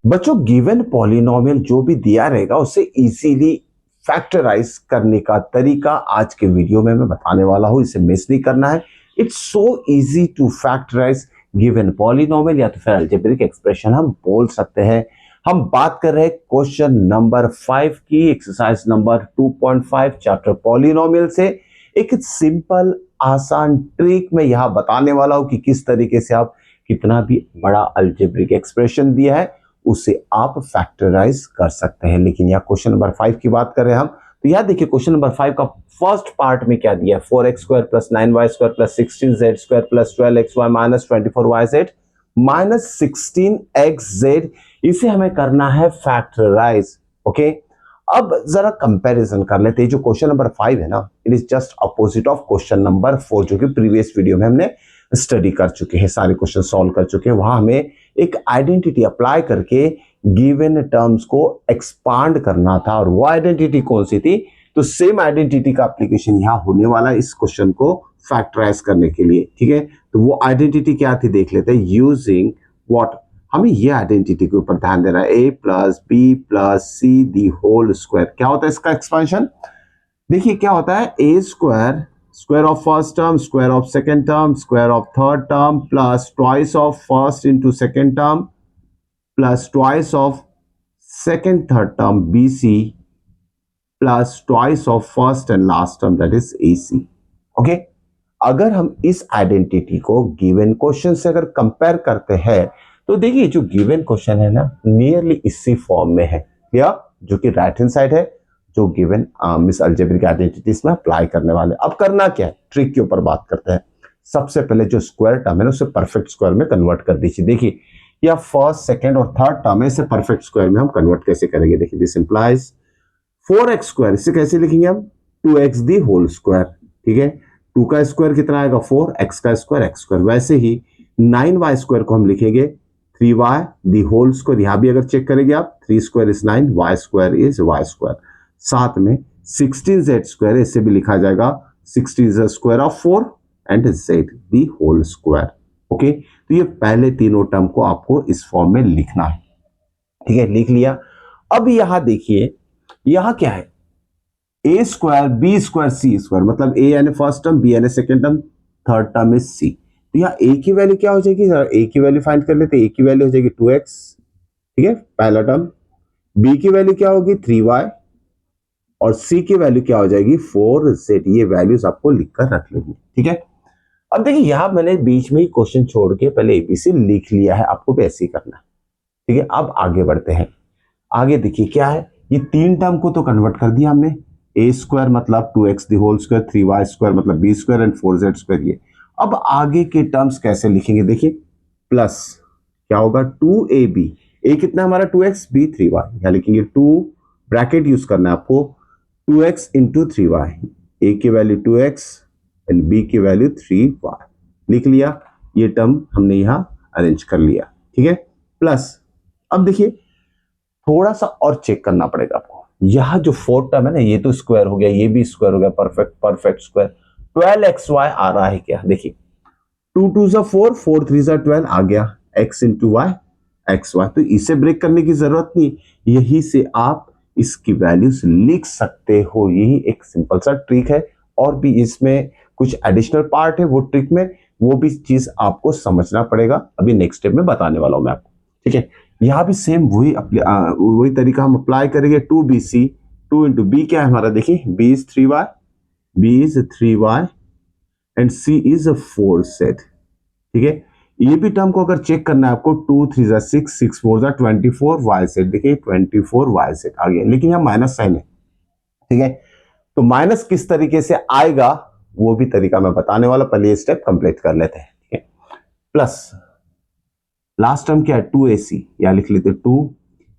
बच्चों given polynomial जो भी दिया रहेगा उसे इजीली फैक्टराइज करने का तरीका आज के वीडियो में मैं बताने वाला हूं, इसे मिस नहीं करना है। It's so easy to factorise given polynomial या तो फिर अलजेब्रिक एक्सप्रेशन हम बोल सकते हैं। हम बात कर रहे हैं क्वेश्चन नंबर 5 की, एक्सरसाइज नंबर 2.5 चैप्टर पॉलिनोमियल से। एक सिंपल आसान ट्रिक में यहां बताने वाला हूं कि किस तरीके से आप कितना भी बड़ा अलजेब्रिक एक्सप्रेशन दिया है उसे आप फैक्टराइज कर सकते हैं। लेकिन यहाँ क्वेश्चन नंबर 5 की बात कर रहे हैं हम, तो यहाँ देखिए क्वेश्चन नंबर 5 का फर्स्ट पार्ट में क्या दिया है, 4x square plus 9y square plus 16z square plus 12xy minus 24yz minus 16xz। इसे हमें करना है फैक्टराइज। ओके, अब जरा कंपैरिजन कर लेते हैं। जो क्वेश्चन नंबर 5 है ना, it is just opposite of question number 4 जो कि प्रीवियस वीडियो में हमने स्टडी कर चुके हैं, सारे क्वेश्चन सॉल्व कर चुके हैं। वहां हमें एक आइडेंटिटी अप्लाई करके गिवन टर्म्स को एक्सपांड करना था, और वो आइडेंटिटी कौन सी थी? तो सेम आइडेंटिटी का एप्लीकेशन यहां होने वाला है इस क्वेश्चन को फैक्टराइज करने के लिए। ठीक है, तो वो आइडेंटिटी क्या थी देख लेते हैं। यूजिंग व्हाट, हमें ये आइडेंटिटी के ऊपर ध्यान देना है। a plus B plus C the whole square, क्या होता है इसका एक्सपेंशन? देखिए क्या होता है, A square square of first term, square of second term, square of third term, plus twice of first into second term, plus twice of second third term BC, plus twice of first and last term that is AC. Okay? अगर हम इस identity को given question से अगर compare करते हैं तो देखिए जो गिवन क्वेश्चन है ना नियरली इसी फॉर्म में है, या जो कि राइट हैंड साइड है, जो गिवन मिस अलजेब्रिक आइडेंटिटीज में अप्लाई करने वाले। अब करना क्या है, ट्रिक के ऊपर बात करते हैं। सबसे पहले जो स्क्वायर टर्म है ना उसे परफेक्ट स्क्वायर में कन्वर्ट कर दीजिए। देखिए या फर्स्ट सेकंड और थर्ड टर्म है, इसे परफेक्ट स्क्वायर में हम कन्वर्ट कैसे करेंगे, देखिए दिस इंप्लाइज 4x स्क्वायर, इसे कैसे लिखेंगे हम, 2x दी होल स्क्वायर। ठीक है, 2 का स्क्वायर कितना आएगा 4, x का स्क्वायर x स्क्वायर। वैसे ही 9y स्क्वायर को हम लिखेंगे 3y दी होल स्क्वायर। यहां भी अगर चेक करेंगे आप, 3 square is 9, y square is y square. साथ में 16z स्क्वायर, इसे भी लिखा जाएगा 16 is square of 4 and z the whole square. Okay, तो ये पहले तीनों टर्म को आपको इस फॉर्म में लिखना है। ठीक है, लिख लिया। अब यहां देखिए यहां क्या है, A square B square C square, मतलब ए यानी फर्स्ट टर्म, बी यानी second term, third term is C. तो यहाँ ए की वैल्यू क्या हो जाएगी, ए की वैल्यू फाइंड कर लेते हैं। ए की वैल्यू हो जाएगी 2x, ठीक है पहला टर्म। बी की वैल्यू क्या होगी 3y, और सी की वैल्यू क्या हो जाएगी 4z। ये वैल्यूज आपको लिखकर रख लेंगे। ठीक है, अब देखिए यहां मैंने बीच में ही क्वेश्चन छोड़ के पहले एबीसी लिख लिया है, आपको भी ऐसे ही करना है। ठीक है, अब आगे बढ़ते हैं। आगे देखिए क्या है, ये तीन टर्म को तो कन्वर्ट कर दिया हमने। ए स्क्वायर मतलब 2x the whole square, 3y square मतलब b square and 4z square. ये अब आगे के टर्म्स कैसे लिखेंगे, देखिए प्लस क्या होगा 2ab, ए कितना हमारा 2x, बी 3y, यहां लिखेंगे 2 ब्रैकेट यूज करना है आपको, 2x इंटू 3y, ए की वैल्यू 2x एंड बी की वैल्यू 3y लिख लिया। ये टर्म हमने यहां अरेंज कर लिया। ठीक है, प्लस अब देखिए थोड़ा सा और चेक करना पड़ेगा आपको। यह जो फोर्थ टर्म है ना, ये तो स्क्वायर हो गया, ये भी स्क्वायर हो गया, परफेक्ट स्क्वायर। 12xy आ रहा है क्या, देखिए 2 2 जा 4, 4 3 जा 12 आ गया, x into Y X Y. तो इसे ब्रेक करने की जरूरत नहीं, यही से आप इसकी वैल्यूज लिख सकते हो। यही एक सिंपल सा ट्रिक है, और भी इसमें कुछ एडिशनल पार्ट है वो ट्रिक में, वो भी चीज आपको समझना पड़ेगा, अभी नेक्स्ट स्टेप में बताने वाला हूं मैं आपको। ठीक है, यहां भी सेम वही तरीका हम अप्लाई करेंगे। 2bc, 2 इंटू बी क्या है हमारा, देखिए b is 3y, b is 3y and c is 4z। ठीक है, ये भी टर्म को अगर चेक करना है आपको, 2 3 जा 6, 6 4 जा 24yz, देखिए 24yz आ गया, लेकिन यहां माइनस साइन है। ठीक है, तो माइनस किस तरीके से आएगा वो भी तरीका मैं बताने वाला, पहले ये स्टेप कंप्लीट कर लेते हैं। ठीक है, प्लस लास्ट टर्म क्या है 2ac, या लिख लेते 2,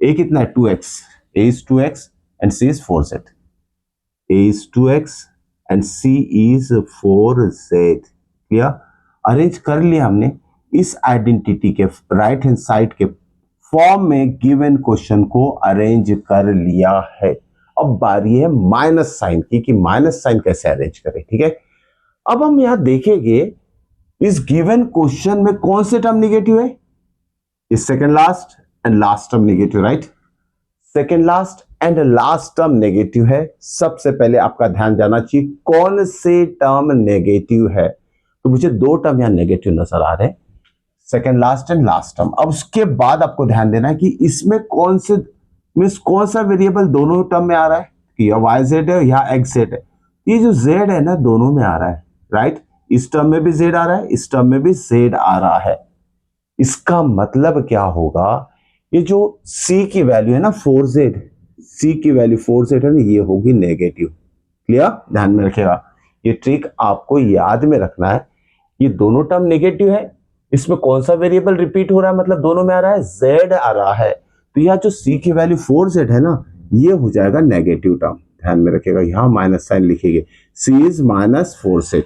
a कितना है 2x, a is 2x and c is 4z, a is 2x and c is 4z। Clear, arrange कर लिया हमने इस आइडेंटिटी के राइट हैंड साइड के फॉर्म में गिवन क्वेश्चन को अरेंज कर लिया है। अब बारी है माइनस साइन की, कि माइनस साइन कैसे अरेंज करें। ठीक है, अब हम यहां देखेंगे इस गिवन क्वेश्चन में कौन से टर्म निगेटिव है, इस second last and last term negative, right. Second last and last term negative है। सबसे पहले आपका ध्यान जाना चाहिए कौन से टर्म नेगेटिव है। तो मुझे दो टर्म यहां नेगेटिव नजर आ रहे हैं, second last and last term. अब उसके बाद आपको ध्यान देना है कि इसमें कौन से मीन्स कौन सा वेरिएबल दोनों टर्म में आ रहा है, कि या वाई जेड है या एक्स जेड है। ये जो जेड है ना दोनों में आ रहा है, राइट। इस टर्म में भी जेड आ रहा है, इस टर्म में भी जेड आ रहा है। इसका मतलब क्या होगा, ये जो c की वैल्यू है ना 4z, c की वैल्यू 4z है ना, ये होगी नेगेटिव। क्लियर, ध्यान में रखिएगा, ये ट्रिक आपको याद में रखना है। ये दोनों टर्म नेगेटिव है, इसमें कौन सा वेरिएबल रिपीट हो रहा है, मतलब दोनों में आ रहा है, z आ रहा है। तो यह जो c की वैल्यू 4z है ना, ये हो जाएगा नेगेटिव टर्म। ध्यान में रखिएगा, यहां माइनस साइन लिखेंगे, c इज -4z।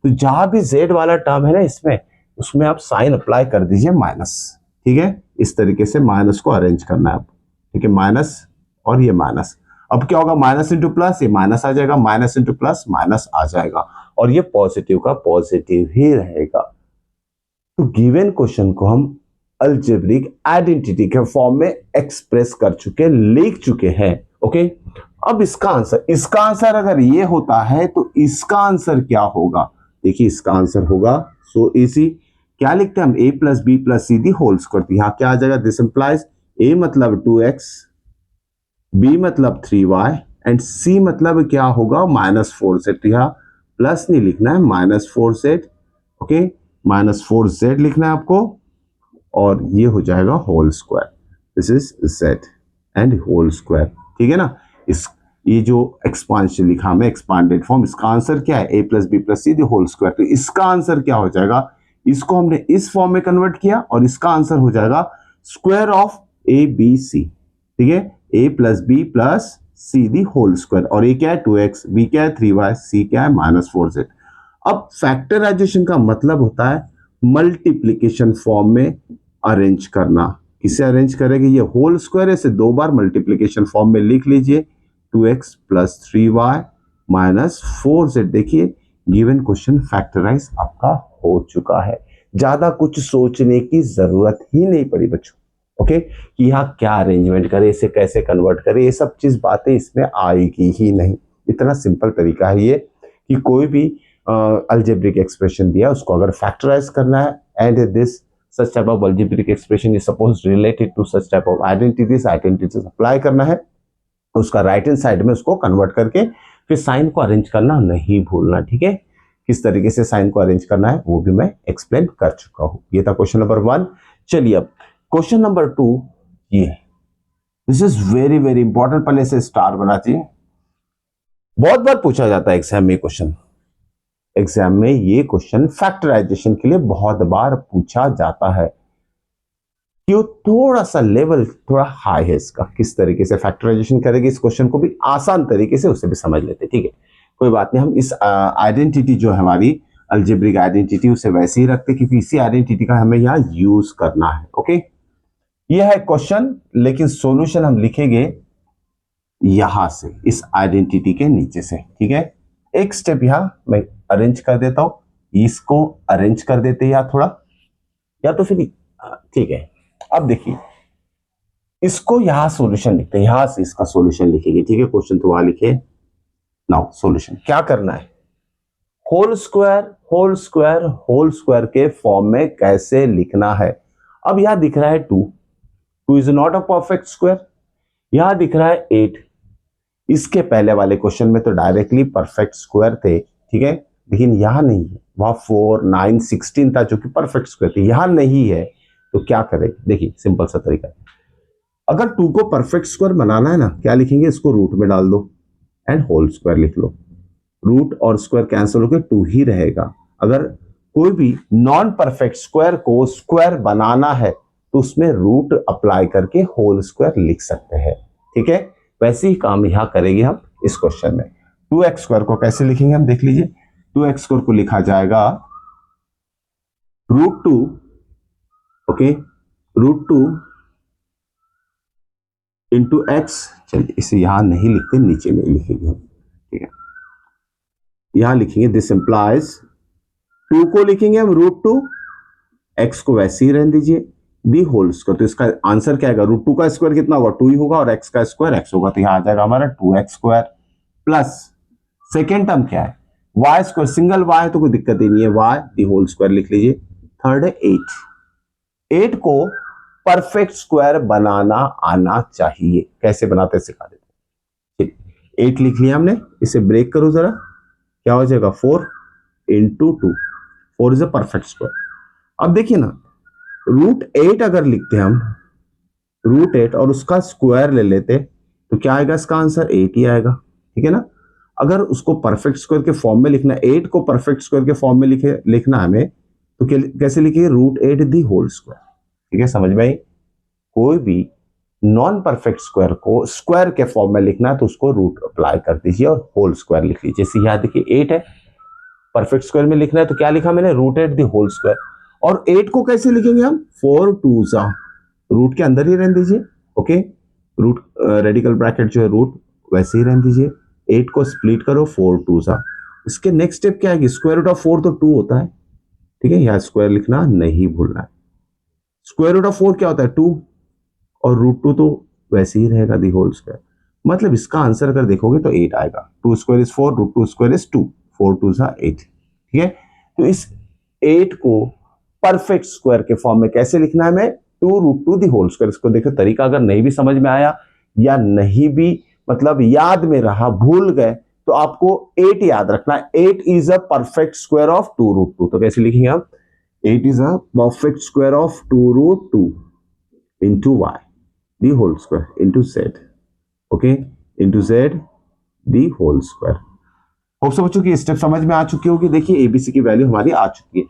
तो जहां भी z वाला टर्म है ना इसमें, उसमें आप साइन अप्लाई कर दीजिए माइनस। ठीक है, इस तरीके से माइनस को अरेंज करना है आप। ठीक है, माइनस और ये माइनस। अब क्या होगा, माइनस इंटू प्लस, ये माइनस आ जाएगा, माइनस इंटू प्लस माइनस आ जाएगा, और ये पॉजिटिव का पॉजिटिव ही रहेगा। तो गिवन क्वेश्चन को हम अलजेब्रिक आइडेंटिटी के फॉर्म में एक्सप्रेस कर चुके, लिख चुके हैं। ओके, अब इसका आंसर अगर ये होता है तो इसका आंसर क्या होगा, देखिए इसका आंसर होगा सो इजी। क्या लिखते हैं हम, a plus B plus C the whole square. यहां क्या आ जाएगा, दिस इंप्लाइज a मतलब 2x, b मतलब 3y एंड c मतलब क्या होगा -4z। यहां प्लस नहीं लिखना है, -4z। ओके, -4z लिखना है आपको, और ये हो जाएगा whole square. This is z and whole square. ठीक है ना, इस ये जो एक्सपांशन लिखा हमें एक्सपांडेड फॉर्म, इसका आंसर क्या है, a plus B plus C the whole square. तो इसका आंसर क्या हो जाएगा, इसको हमने इस फॉर्म में कन्वर्ट किया और इसका आंसर हो जाएगा square of A B C. ठीक है, a plus B plus C the whole square, और a क्या है 2x, b क्या है 3y, c क्या है -4z। अब फैक्टराइजेशन का मतलब होता है मल्टीप्लीकेशन फॉर्म में अरेंज करना। किसे अरेंज करेंगे, ये होल स्क्वायर, इसे दो बार मल्टीप्लीकेशन फॉर्म में लिख लीजिए, 2x plus 3y minus 4z। देखिए गिवन क्वेश्चन फैक्टराइज आपका हो चुका है, ज्यादा कुछ सोचने की जरूरत ही नहीं पड़ी बच्चों। ओके, कि यहाँ क्या अरेंजमेंट करें, इसे कैसे कन्वर्ट करें, ये सब चीज बातें इसमें आएगी ही नहीं। इतना सिंपल तरीका है ये कि कोई भी अलजेब्रिक एक्सप्रेशन दिया उसको अगर फैक्टराइज करना है, and this such type of algebraic expression is supposed related to such type of identities apply करना है, उसका राइट हैंड साइड में उसको कन्वर्ट करके फिर साइन को अरेंज करना नहीं भूलना। ठीक है, किस तरीके से साइन को अरेंज करना है वो भी मैं एक्सप्लेन कर चुका हूं। ये था क्वेश्चन नंबर 1। चलिए अब क्वेश्चन नंबर 2, ये this is very very important, पहले से स्टार बनाती है, बहुत बार पूछा जाता है एग्जाम में क्वेश्चन। एग्जाम में ये क्वेश्चन फैक्टराइजेशन के लिए बहुत बार पूछा जाता है, कि थोड़ा सा लेवल थोड़ा हाई है इसका। किस तरीके से फैक्टराइजेशन करेंगे, इस क्वेश्चन को भी आसान तरीके से उसे भी समझ लेते। ठीक है, कोई बात नहीं, हम इस आइडेंटिटी जो है हमारी अलजेब्रिक आइडेंटिटी उसे वैसे ही रखते, क्योंकि इसी आइडेंटिटी का हमें यहाँ यूज करना है। ओके, यह है क्वेश्चन, लेकिन सॉल्यूशन हम लिखेंगे यहां से, इस आइडेंटिटी के नीचे से। ठीक है, एक स्टेप यहां मैं अरेंज कर देता हूं, इसको अरेंज कर देते या थोड़ा, या तो फिर ठीक है। अब देखिए इसको यहां सॉल्यूशन लिखते हैं, यहां से इसका सॉल्यूशन लिखेंगे। ठीक है, क्वेश्चन तो वहां लिखे, नाउ सॉल्यूशन क्या करना है, whole square whole square whole square के फॉर्म में कैसे लिखना है। अब यहां दिख रहा है 2 is not a perfect square, यहां दिख रहा है 8। इसके पहले वाले क्वेश्चन में तो डायरेक्टली परफेक्ट स्क्वायर थे। ठीक है, लेकिन यहां नहीं है, वहां 4 9 16 था जो कि परफेक्ट स्क्वायर थे, यहां नहीं है। तो क्या करें, देखिए सिंपल सा तरीका, अगर 2 को परफेक्ट स्क्वायर बनाना है ना, क्या लिखेंगे, इसको रूट में डाल दो एंड होल स्क्वायर लिख लो। रूट और स्क्वायर कैंसिल होकर 2 ही रहेगा। अगर कोई भी नॉन परफेक्ट स्क्वायर को स्क्वायर बनाना है तो उसमें रूट अप्लाई करके होल स्क्वायर लिख सकते हैं। ठीक है, वैसे ही काम यहां करेंगे हम इस क्वेश्चन में। 2x स्क्वायर को कैसे लिखेंगे हम देख लीजिए, 2x स्क्वायर को लिखा जाएगा √2, ओके, √2 इंटू एक्स। चलिए इसे यहां नहीं लिखते, नीचे में लिखेंगे हम। ठीक है, यहां लिखेंगे दिस इंप्लाइज 2 को लिखेंगे हम √2, एक्स को वैसे ही रहने दीजिए, दी होल स्क्वायर। तो इसका आंसर क्या आएगा, रूट 2 का स्क्वायर कितना होगा, 2 ही होगा, और एक्स का स्क्वायर एक्स होगा, तो यहां आ जाएगा हमारा 2x square plus second term क्या है, वाई स्क्वायर, सिंगल वाई है तो कोई दिक्कत ही नहीं है, वाई दी होल स्क्वायर लिख लीजिए। थर्ड है 8, 8 को परफेक्ट स्क्वायर बनाना आना चाहिए, कैसे बनाते हैं सिखा देते हैं। 8 लिख लिया हमने, इसे ब्रेक करो जरा, क्या हो जाएगा 4 into 2, 4 is a perfect square. अब देखिए ना, रूट 8 अगर लिखते हैं हम, रूट 8 और उसका स्क्वायर ले लेते तो क्या आएगा, इसका आंसर 8 ही आएगा, ठीक है ना। अगर उसको परफेक्ट स्क्वायर के फॉर्म में लिखना, 8 को परफेक्ट स्क्वायर के फॉर्म में लिखना हमें, तो कैसे लिखिए, रूट 8 दी होल स्क्वायर, ठीक है, समझ में आई। कोई भी नॉन परफेक्ट स्क्वायर को स्क्वायर के फॉर्म में लिखना है तो उसको रूट अप्लाई कर दीजिए और होल स्क्वायर लिख लीजिए। जैसे यहां देखिए 8 है, परफेक्ट स्क्वायर में लिखना है तो क्या लिखा मैंने, रूट 8 दी होल स्क्वायर। और 8 को कैसे लिखेंगे हम, 4 2 सा, रूट के अंदर ही रहने दीजिए, ओके, रूट रेडिकल ब्रैकेट जो है रूट वैसे ही रहने दीजिए। 8 को स्प्लिट करो, 4 2 सा, इसके नेक्स्ट स्टेप क्या है, स्क्वायर रूट ऑफ 4 तो 2 होता है, ठीक है, यहां स्क्वायर लिखना नहीं भूलना है। स्क्वायर रूट ऑफ 4 क्या होता है, 2, और रूट 2 तो वैसे ही रहेगा दी होल स्क्वायर। मतलब इसका आंसर अगर देखोगे तो 8 आएगा, 2 square is 4, root 2 square is 2, 4 2 सा 8, ठीक है। तो इस 8 को परफेक्ट स्क्वायर के फॉर्म में कैसे लिखना है हमें, 2 रूट 2 दी होल स्क्वायर। इसको देखो तरीका अगर नहीं भी समझ में आया या नहीं भी मतलब याद में रहा, भूल गए, तो आपको 8 याद रखना है, 8 is a perfect square of 2 root 2। तो कैसे लिखेंगे हम, 8 is a perfect square of 2 root 2 into y the whole square into z, okay, into z the whole square। Hope सब बच्चों की स्टेप समझ में आ चुकी होगी। देखिए एबीसी की वैल्यू हमारी आ चुकी है,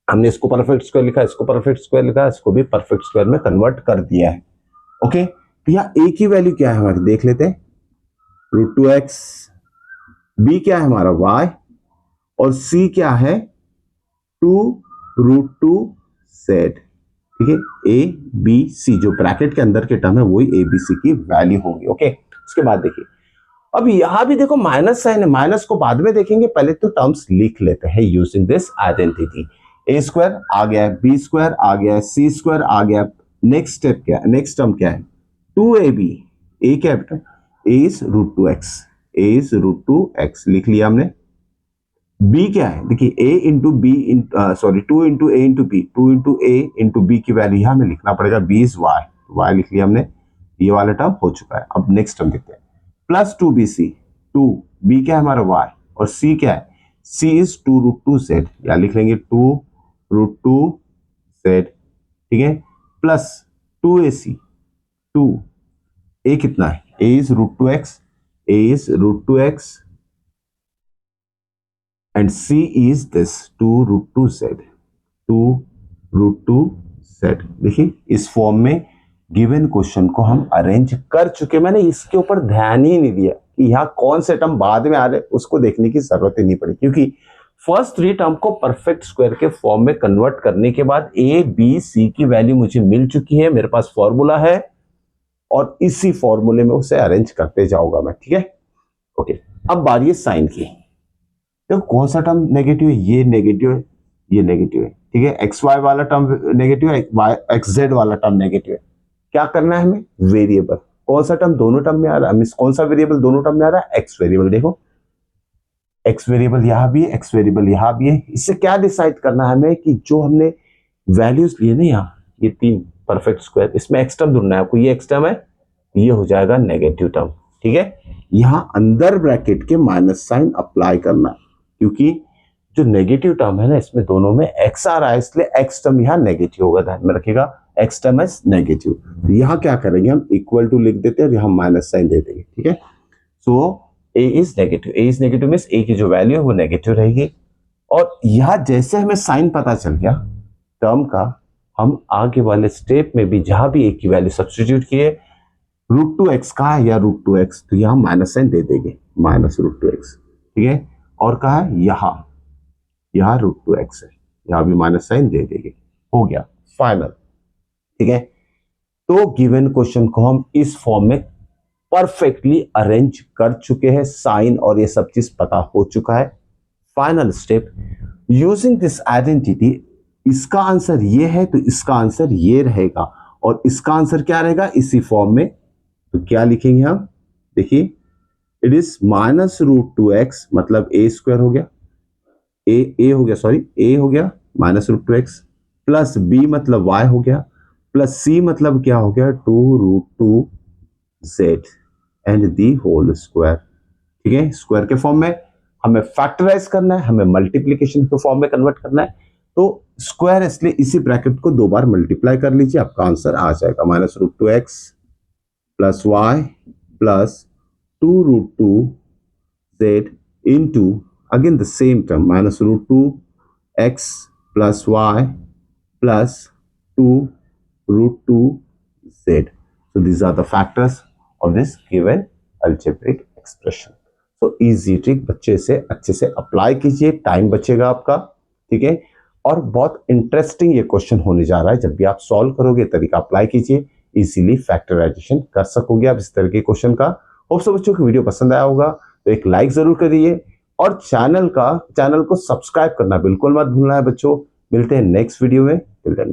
हमने इसको परफेक्ट स्क्वायर लिखा, इसको परफेक्ट स्क्वायर लिखा, इसको भी परफेक्ट स्क्वायर में कन्वर्ट कर दिया है, ओके। तो यहाँ ए की वैल्यू क्या है हमारी, देख लेते हैं, रूट 2x, बी क्या है हमारा y, और सी क्या है 2 रूट 2 z, ठीक है। ए बी सी जो ब्रैकेट के अंदर के टर्म है वही ए बी सी की वैल्यू होगी, ओके। उसके बाद देखिए, अब यहां भी देखो माइनस साइन है, माइनस को बाद में देखेंगे, पहले तो टर्म्स लिख लेते हैं using this identity. A square आ गया है, बी स्क्वायर आ गया है, सी स्क्वायर आ गया, नेक्स्ट स्टेप क्या है, नेक्स्ट टर्म क्या है, 2ab, ए क्या है, a is root 2x, a is root 2x लिख लिया हमने। बी क्या है, देखिए a into b, sorry 2 into a into b, 2 into a into b की वैल्यू यहां हमें लिखना पड़ेगा, b इज y, y लिख लिया हमने, ये वाला टर्म हो चुका है। अब नेक्स्ट टर्म देखते हैं, प्लस 2bc, 2 b क्या है हमारा y, और c क्या है, c इज 2 रूट 2z, या लिख लेंगे 2 रूट 2z, ठीक है, प्लस 2ac, 2 a कितना है, a is root 2x, a is root 2x and c is this 2 root 2z, 2 root 2z। देखिए इस फॉर्म में गिवन क्वेश्चन को हम अरेंज कर चुके, मैंने इसके ऊपर ध्यान ही नहीं दिया कि यहाँ कौन से टर्म बाद में आ रहे, उसको देखने की जरूरत ही नहीं पड़ी, क्योंकि फर्स्ट 3 टर्म को परफेक्ट स्क्वायर के फॉर्म में कन्वर्ट करने के बाद ए बी सी की वैल्यू मुझे मिल चुकी है, मेरे पास फॉर्मूला है और इसी फॉर्मूले में उसे अरेंज करते जाऊंगा मैं, ठीक है, ओके। अब बारी है साइन की, देखो कौन सा टर्म नेगेटिव है, ये नेगेटिव है, ये नेगेटिव है, ठीक है, एक्स वाई वाला टर्म नेगेटिव है, एक्स जेड वाला टर्म नेगेटिव है। क्या करना है हमें, वेरिएबल, कौन सा टर्म दोनों टर्म में आ रहा है, कौन सा वेरिएबल दोनों टर्म में आ रहा है, एक्स वेरिएबल। देखो एक्स वेरिएबल यहां भी है, एक्स वेरिएबल यहां भी है। इससे क्या डिसाइड करना है हमें कि जो हमने वैल्यूज लिए ना यहाँ, ये 3 परफेक्ट स्क्वायर, इसमें एक्स टर्म ढूंढना है आपको, ये एक्स टर्म है, ये हो जाएगा नेगेटिव टर्म, ठीक है। यहां अंदर ब्रैकेट के माइनस साइन अप्लाई करना है, क्योंकि जो नेगेटिव टर्म है ना इसमें दोनों में एक्स आ रहा है, इसलिए एक्स टर्म यहाँ नेगेटिव होगा, ध्यान में रखिएगा, एक्स टर्म इज नेगेटिव। तो यहाँ क्या करेंगे हम, इक्वल टू लिख देते हैं और यहाँ माइनस साइन दे देंगे, ठीक है। So a is negative, a is negative means a की जो वैल्यू है वो नेगेटिव रहेगी। और यहाँ जैसे हमें साइन पता चल गया टर्म का, हम आगे वाले स्टेप में भी जहां भी ए की वैल्यू सब्सटीट्यूट किए, रूट 2x का है या रूट 2x, तो यहाँ माइनस साइन दे देंगे, माइनस रूट 2x, ठीक है। और कहा है यहाँ रूट 2x है, यहाँ भी माइनस साइन दे देंगे, हो गया फाइनल, ठीक है। तो गिवन क्वेश्चन को हम इस फॉर्म में परफेक्टली अरेंज कर चुके हैं, साइन और ये सब चीज पता हो चुका है। Final step, using this identity इसका आंसर ये है तो इसका आंसर ये रहेगा, और इसका आंसर क्या रहेगा इसी फॉर्म में। तो क्या लिखेंगे हम, देखिए इट इज -√2x मतलब a स्क्वायर हो गया, ए हो गया, सॉरी ए हो गया -√2x, प्लस b मतलब y हो गया, प्लस c मतलब क्या हो गया 2√2z and the whole square. ठीक है, स्क्वायर के फॉर्म में हमें फैक्टराइज करना है, हमें मल्टीप्लीकेशन के फॉर्म में कन्वर्ट करना है, तो स्क्वायर इसलिए इसी ब्रैकेट को 2 बार मल्टीप्लाई कर लीजिए, आपका आंसर आ जाएगा -√2x plus y plus 2√2z into again the same term -√2x plus y plus 2√2z. So these are the factors of this given algebraic expression. So easy trick बच्चे से अच्छे से apply कीजिए, time बचेगा आपका। ठीक है, और बहुत इंटरेस्टिंग ये क्वेश्चन होने जा रहा है, जब भी आप सॉल्व करोगे तरीका अप्लाई कीजिए, इजीली फैक्टराइजेशन कर सकोगे आप इस तरह के क्वेश्चन का। होप सो बच्चों को वीडियो पसंद आया होगा, तो एक लाइक जरूर करिए, और चैनल को सब्सक्राइब करना बिल्कुल मत भूलना है बच्चों। मिलते हैं नेक्स्ट वीडियो में, टिल देन